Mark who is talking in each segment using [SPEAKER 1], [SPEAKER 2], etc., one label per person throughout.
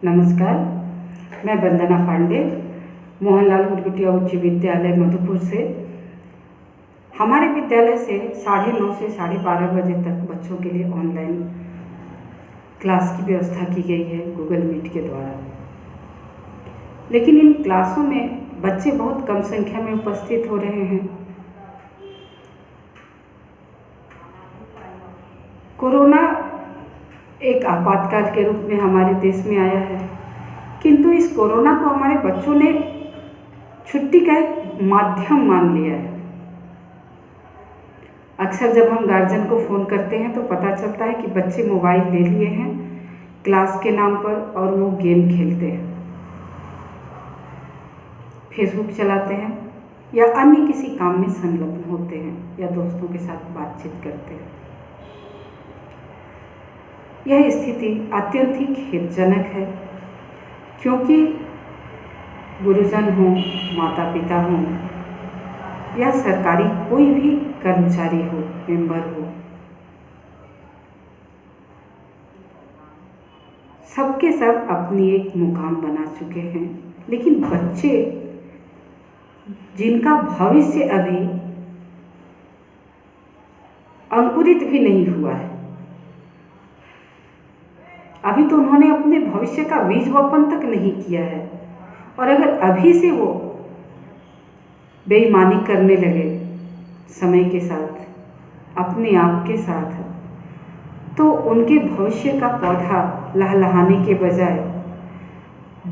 [SPEAKER 1] नमस्कार, मैं वंदना पांडे मोहनलाल गुरगुटिया उच्च विद्यालय मधुपुर से। हमारे विद्यालय से 9:30 से 12:30 बजे तक बच्चों के लिए ऑनलाइन क्लास की व्यवस्था की गई है गूगल मीट के द्वारा। लेकिन इन क्लासों में बच्चे बहुत कम संख्या में उपस्थित हो रहे हैं। कोरोना एक आपातकाल के रूप में हमारे देश में आया है, किंतु इस कोरोना को हमारे बच्चों ने छुट्टी का एक माध्यम मान लिया है। अक्सर जब हम गार्जियन को फ़ोन करते हैं तो पता चलता है कि बच्चे मोबाइल ले लिए हैं क्लास के नाम पर और वो गेम खेलते हैं, फेसबुक चलाते हैं या अन्य किसी काम में संलग्न होते हैं या दोस्तों के साथ बातचीत करते हैं। यह स्थिति अत्यंत ही खेदजनक है, क्योंकि गुरुजन हों, माता पिता हों या सरकारी कोई भी कर्मचारी हो, मेंबर हो, सबके सब अपनी एक मुकाम बना चुके हैं। लेकिन बच्चे जिनका भविष्य अभी अंकुरित भी नहीं हुआ है, अभी तो उन्होंने अपने भविष्य का बीज वपन तक नहीं किया है, और अगर अभी से वो बेईमानी करने लगे समय के साथ, अपने आप के साथ, तो उनके भविष्य का पौधा लहलहाने के बजाय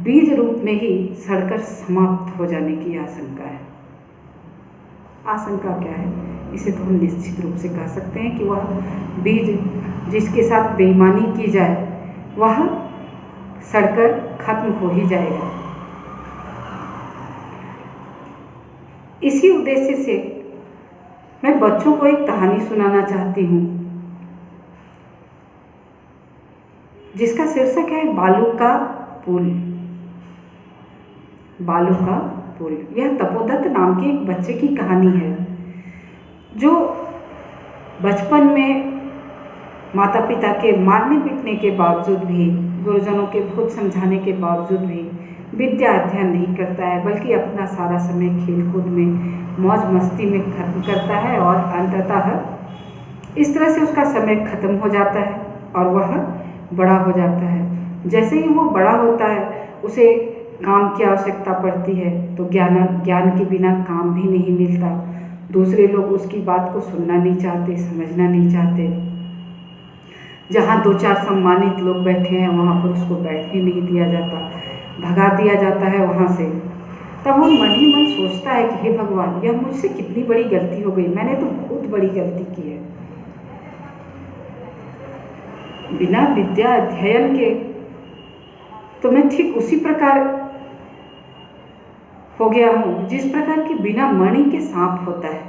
[SPEAKER 1] बीज रूप में ही सड़कर समाप्त हो जाने की आशंका है। आशंका क्या है, इसे तो हम निश्चित रूप से कह सकते हैं कि वह बीज जिसके साथ बेईमानी की जाए वह सड़कर खत्म हो ही जाएगा। इसी उद्देश्य से मैं बच्चों को एक कहानी सुनाना चाहती हूँ, जिसका शीर्षक है बालू का पुल। बालू का पुल यह तपोदत्त नाम के एक बच्चे की कहानी है, जो बचपन में माता पिता के मारने पीटने के बावजूद भी, गुरुजनों के बहुत समझाने के बावजूद भी विद्या अध्ययन नहीं करता है, बल्कि अपना सारा समय खेल कूद में, मौज मस्ती में खत्म करता है और अंततः इस तरह से उसका समय खत्म हो जाता है और वह बड़ा हो जाता है। जैसे ही वो बड़ा होता है उसे काम की आवश्यकता पड़ती है, तो ज्ञान के बिना काम भी नहीं मिलता। दूसरे लोग उसकी बात को सुनना नहीं चाहते, समझना नहीं चाहते। जहाँ 2-4 सम्मानित लोग बैठे हैं वहाँ पर उसको बैठने नहीं दिया जाता, भगा दिया जाता है वहाँ से। तब वो मन ही मन सोचता है कि हे भगवान, यह मुझसे कितनी बड़ी गलती हो गई, मैंने तो बहुत बड़ी गलती की है। बिना विद्या अध्ययन के तो मैं ठीक उसी प्रकार हो गया हूँ जिस प्रकार की बिना मणि के सांप होता है।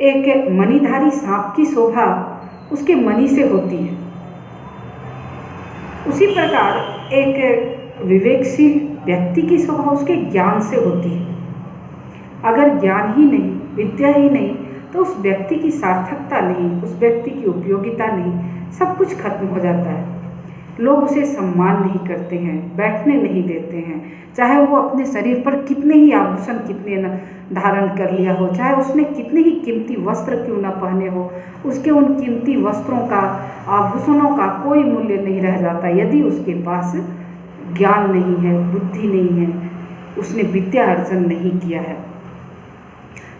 [SPEAKER 1] एक मणिधारी सांप की शोभा उसके मणि से होती है, उसी प्रकार एक विवेकशील व्यक्ति की शोभा उसके ज्ञान से होती है। अगर ज्ञान ही नहीं, विद्या ही नहीं, तो उस व्यक्ति की सार्थकता नहीं, उस व्यक्ति की उपयोगिता नहीं, सब कुछ खत्म हो जाता है। लोग उसे सम्मान नहीं करते हैं, बैठने नहीं देते हैं, चाहे वो अपने शरीर पर कितने ही आभूषण कितने न धारण कर लिया हो, चाहे उसने कितने ही कीमती वस्त्र क्यों न पहने हो, उसके उन कीमती वस्त्रों का, आभूषणों का कोई मूल्य नहीं रह जाता यदि उसके पास ज्ञान नहीं है, बुद्धि नहीं है, उसने विद्या अर्जन नहीं किया है।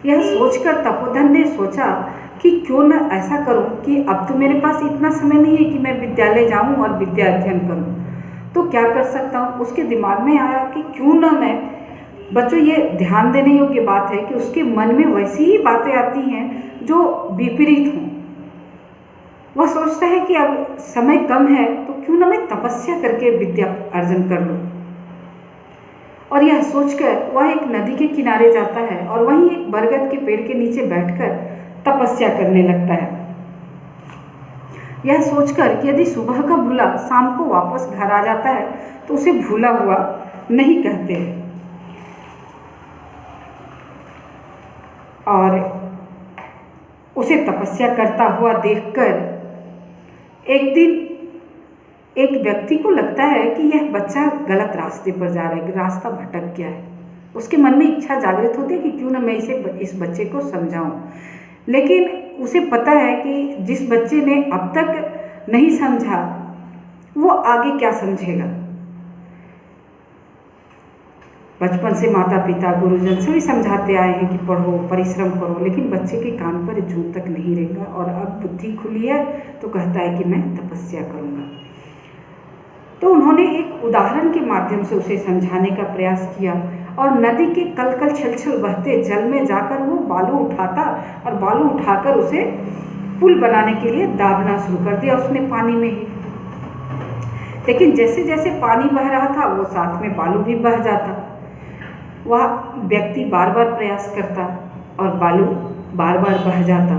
[SPEAKER 1] यह सोचकर तपोधन ने सोचा कि क्यों न ऐसा करूं कि अब तो मेरे पास इतना समय नहीं है कि मैं विद्यालय जाऊं और विद्या अध्ययन करूं, तो क्या कर सकता हूं। उसके दिमाग में आया कि क्यों न मैं, बच्चों ये ध्यान देने योग्य बात है कि उसके मन में वैसी ही बातें आती हैं जो विपरीत हों। वह सोचता है कि अब समय कम है तो क्यों न मैं तपस्या करके विद्या अर्जन कर लूँ। और यह सोचकर वह एक नदी के किनारे जाता है और वहीं एक बरगद के पेड़ के नीचे बैठकर तपस्या करने लगता है, यह सोचकर कि यदि सुबह का भूला शाम को वापस घर आ जाता है तो उसे भूला हुआ नहीं कहते हैं। और उसे तपस्या करता हुआ देखकर एक दिन एक व्यक्ति को लगता है कि यह बच्चा गलत रास्ते पर जा रहा है, रास्ता भटक गया है। उसके मन में इच्छा जागृत होती है कि क्यों ना मैं इस बच्चे को समझाऊं, लेकिन उसे पता है कि जिस बच्चे ने अब तक नहीं समझा वो आगे क्या समझेगा। बचपन से माता पिता गुरुजन सभी समझाते आए हैं कि पढ़ो परिश्रम करो, लेकिन बच्चे के कान पर जूं तक नहीं रहेगा और अब बुद्धि खुली है तो कहता है कि मैं तपस्या करूंगा। तो उन्होंने एक उदाहरण के माध्यम से उसे समझाने का प्रयास किया और नदी के कल कल छल छल बहते जल में जाकर वो बालू उठाता और बालू उठाकर उसे पुल बनाने के लिए दाबना शुरू कर दिया उसने पानी में ही। लेकिन जैसे जैसे पानी बह रहा था वो साथ में बालू भी बह जाता। वह व्यक्ति बार बार प्रयास करता और बालू बार बार बह जाता।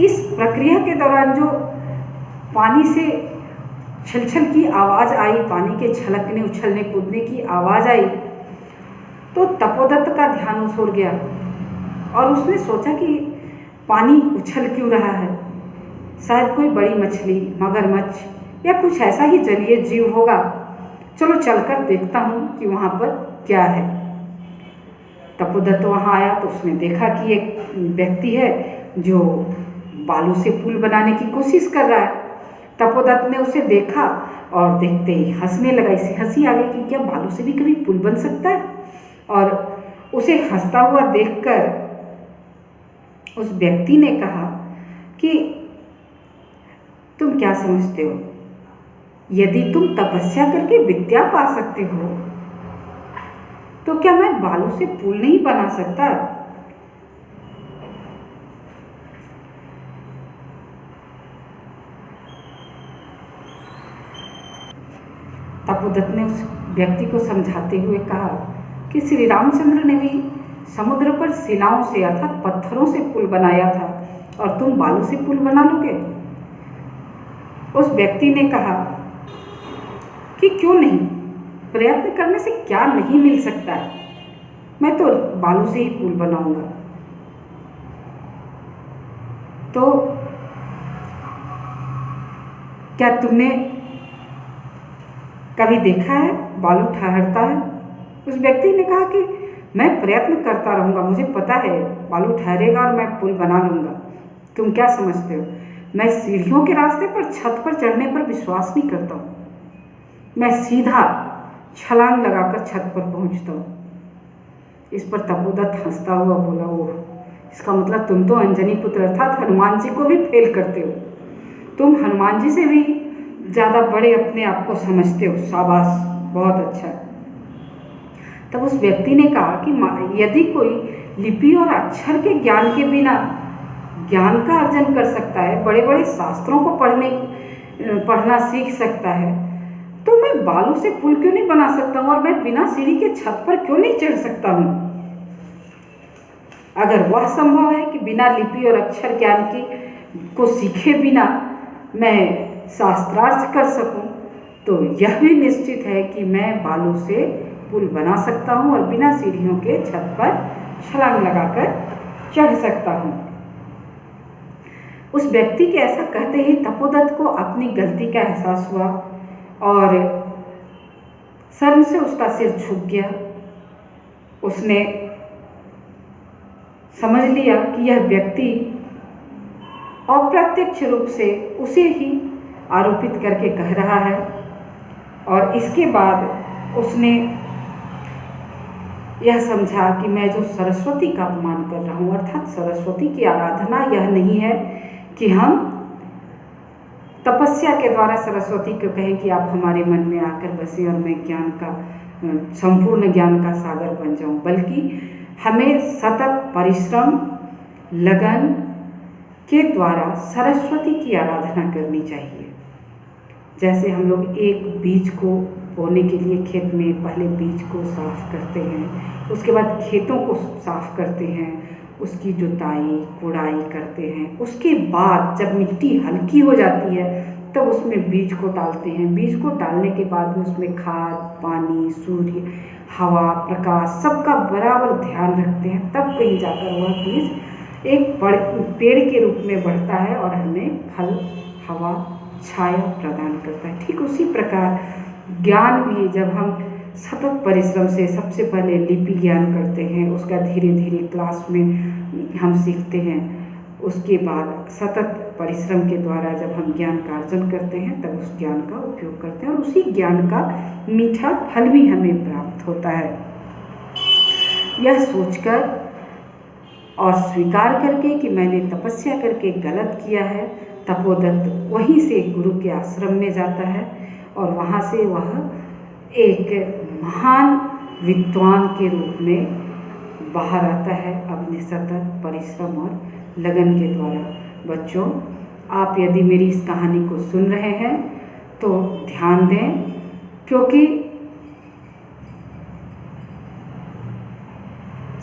[SPEAKER 1] इस प्रक्रिया के दौरान जो पानी से छलछल की आवाज़ आई, पानी के छलकने उछलने कूदने की आवाज़ आई, तो तपोदत्त का ध्यान उस ओर गया और उसने सोचा कि पानी उछल क्यों रहा है, शायद कोई बड़ी मछली, मगरमच्छ या कुछ ऐसा ही जलीय जीव होगा। चलो चलकर देखता हूँ कि वहाँ पर क्या है। तपोदत्त वहाँ आया तो उसने देखा कि एक व्यक्ति है जो बालू से पुल बनाने की कोशिश कर रहा है। तपोदत्त ने उसे देखा और देखते ही हंसने लगा। इसे हंसी आ गई कि क्या बालू से भी कभी पुल बन सकता है। और उसे हंसता हुआ देखकर उस व्यक्ति ने कहा कि तुम क्या समझते हो, यदि तुम तपस्या करके विद्या पा सकते हो तो क्या मैं बालू से पुल नहीं बना सकता। तपोदत्त ने उस व्यक्ति को समझाते हुए कहा कि श्री रामचंद्र ने भी समुद्र पर शिलाओं से अर्थात पत्थरों से पुल बनाया था और तुम बालू से पुल बना लोगे। उस व्यक्ति ने कहा कि क्यों नहीं, प्रयत्न करने से क्या नहीं मिल सकता है, मैं तो बालू से ही पुल बनाऊंगा। तो क्या तुमने कभी देखा है बालू ठहरता है। उस व्यक्ति ने कहा कि मैं प्रयत्न करता रहूँगा, मुझे पता है बालू ठहरेगा और मैं पुल बना लूँगा। तुम क्या समझते हो, मैं सीढ़ियों के रास्ते पर छत पर चढ़ने पर विश्वास नहीं करता हूँ, मैं सीधा छलांग लगाकर छत पर पहुँचता हूँ। इस पर तपोदत्त हंसता हुआ बोला, ओह, इसका मतलब तुम तो अंजनी पुत्र अर्थात हनुमान जी को भी फेल करते हो, तुम हनुमान जी से भी ज़्यादा बड़े अपने आप को समझते हो, शाबाश, बहुत अच्छा। तब उस व्यक्ति ने कहा कि यदि कोई लिपि और अक्षर के ज्ञान के बिना ज्ञान का अर्जन कर सकता है, बड़े बड़े शास्त्रों को पढ़ना सीख सकता है, तो मैं बालू से पुल क्यों नहीं बना सकता हूँ और मैं बिना सीढ़ी के छत पर क्यों नहीं चढ़ सकता हूँ। अगर वह संभव है कि बिना लिपि और अक्षर ज्ञान को सीखे बिना मैं शास्त्रार्थ कर सकूं, तो यह भी निश्चित है कि मैं बालू से पुल बना सकता हूं और बिना सीढ़ियों के छत पर छलांग लगाकर चढ़ सकता हूं। उस व्यक्ति के ऐसा कहते ही तपोदत्त को अपनी गलती का एहसास हुआ और शर्म से उसका सिर झुक गया। उसने समझ लिया कि यह व्यक्ति अप्रत्यक्ष रूप से उसे ही आरोपित करके कह रहा है। और इसके बाद उसने यह समझा कि मैं जो सरस्वती का अपमान कर रहा हूँ, अर्थात सरस्वती की आराधना यह नहीं है कि हम तपस्या के द्वारा सरस्वती को कहें कि आप हमारे मन में आकर बसे और मैं ज्ञान का संपूर्ण ज्ञान का सागर बन जाऊं, बल्कि हमें सतत परिश्रम लगन के द्वारा सरस्वती की आराधना करनी चाहिए। जैसे हम लोग एक बीज को बोने के लिए खेत में पहले बीज को साफ करते हैं, उसके बाद खेतों को साफ करते हैं, उसकी जुताई कुड़ाई करते हैं, उसके बाद जब मिट्टी हल्की हो जाती है तब उसमें बीज को डालते हैं। बीज को डालने के बाद में उसमें खाद, पानी, सूर्य, हवा, प्रकाश सबका बराबर ध्यान रखते हैं, तब कहीं जाकर वह बीज एक पेड़ के रूप में बढ़ता है और हमें फल, हवा, छाया प्रदान करता है। ठीक उसी प्रकार ज्ञान भी जब हम सतत परिश्रम से सबसे पहले लिपि ज्ञान करते हैं, उसका धीरे धीरे क्लास में हम सीखते हैं, उसके बाद सतत परिश्रम के द्वारा जब हम ज्ञान का अर्जन करते हैं तब उस ज्ञान का उपयोग करते हैं और उसी ज्ञान का मीठा फल भी हमें प्राप्त होता है। यह सोचकर और स्वीकार करके कि मैंने तपस्या करके गलत किया है, तपोदत्त वहीं से गुरु के आश्रम में जाता है और वहाँ से वह एक महान विद्वान के रूप में बाहर आता है अपने सतत परिश्रम और लगन के द्वारा। बच्चों, आप यदि मेरी इस कहानी को सुन रहे हैं तो ध्यान दें, क्योंकि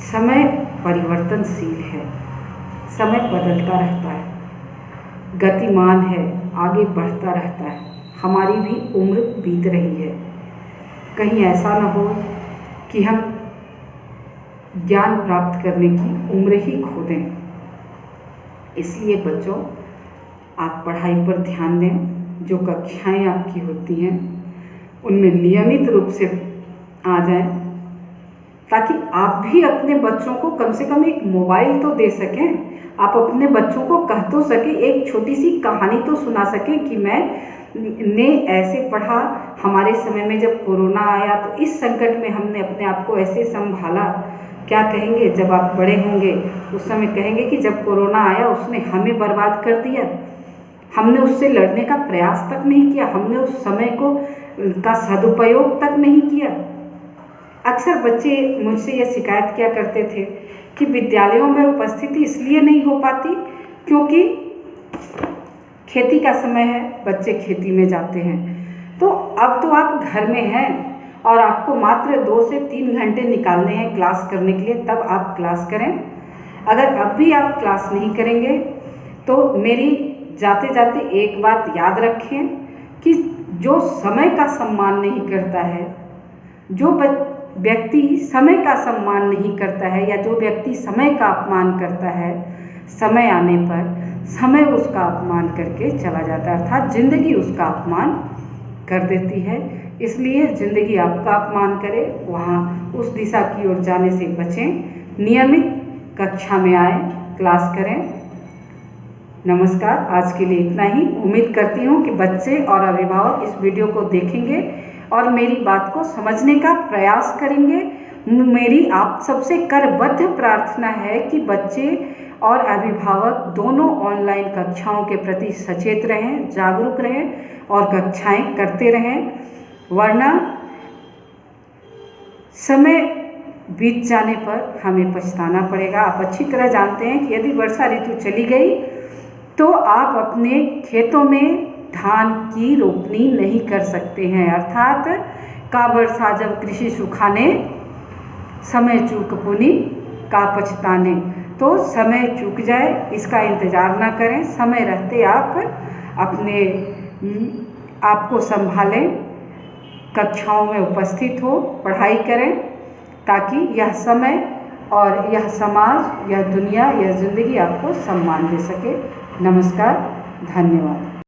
[SPEAKER 1] समय परिवर्तनशील है, समय बदलता रहता है, गतिमान है, आगे बढ़ता रहता है। हमारी भी उम्र बीत रही है। कहीं ऐसा न हो कि हम ज्ञान प्राप्त करने की उम्र ही खो दें। इसलिए बच्चों, आप पढ़ाई पर ध्यान दें। जो कक्षाएं आपकी होती हैं उनमें नियमित रूप से आ जाएं, ताकि आप भी अपने बच्चों को कम से कम एक मोबाइल तो दे सकें। आप अपने बच्चों को कह तो सकें, एक छोटी सी कहानी तो सुना सकें कि मैंने ऐसे पढ़ा, हमारे समय में जब कोरोना आया तो इस संकट में हमने अपने आप को ऐसे संभाला। क्या कहेंगे जब आप बड़े होंगे? उस समय कहेंगे कि जब कोरोना आया उसने हमें बर्बाद कर दिया, हमने उससे लड़ने का प्रयास तक नहीं किया, हमने उस समय का सदुपयोग तक नहीं किया। अक्सर बच्चे मुझसे ये शिकायत किया करते थे कि विद्यालयों में उपस्थिति इसलिए नहीं हो पाती क्योंकि खेती का समय है, बच्चे खेती में जाते हैं। तो अब तो आप घर में हैं और आपको मात्र 2 से 3 घंटे निकालने हैं क्लास करने के लिए, तब आप क्लास करें। अगर अब भी आप क्लास नहीं करेंगे तो मेरी जाते जाते एक बात याद रखें कि जो समय का सम्मान नहीं करता है, जो व्यक्ति समय का सम्मान नहीं करता है या जो व्यक्ति समय का अपमान करता है, समय आने पर समय उसका अपमान करके चला जाता है, अर्थात जिंदगी उसका अपमान कर देती है। इसलिए जिंदगी आपका अपमान करे वहाँ उस दिशा की ओर जाने से बचें। नियमित कक्षा में आए, क्लास करें। नमस्कार, आज के लिए इतना ही। उम्मीद करती हूँ कि बच्चे और अभिभावक इस वीडियो को देखेंगे और मेरी बात को समझने का प्रयास करेंगे। मेरी आप सबसे करबद्ध प्रार्थना है कि बच्चे और अभिभावक दोनों ऑनलाइन कक्षाओं के प्रति सचेत रहें, जागरूक रहें और कक्षाएं करते रहें, वरना समय बीत जाने पर हमें पछताना पड़ेगा। आप अच्छी तरह जानते हैं कि यदि वर्षा ऋतु चली गई तो आप अपने खेतों में धान की रोपनी नहीं कर सकते हैं, अर्थात का वर्षा जब कृषि सुखाने समय चूक पुनि का पछताने। तो समय चूक जाए इसका इंतज़ार ना करें, समय रहते आप अपने आप को संभालें, कक्षाओं में उपस्थित हो, पढ़ाई करें, ताकि यह समय और यह समाज, यह दुनिया, यह ज़िंदगी आपको सम्मान दे सके। नमस्कार, धन्यवाद।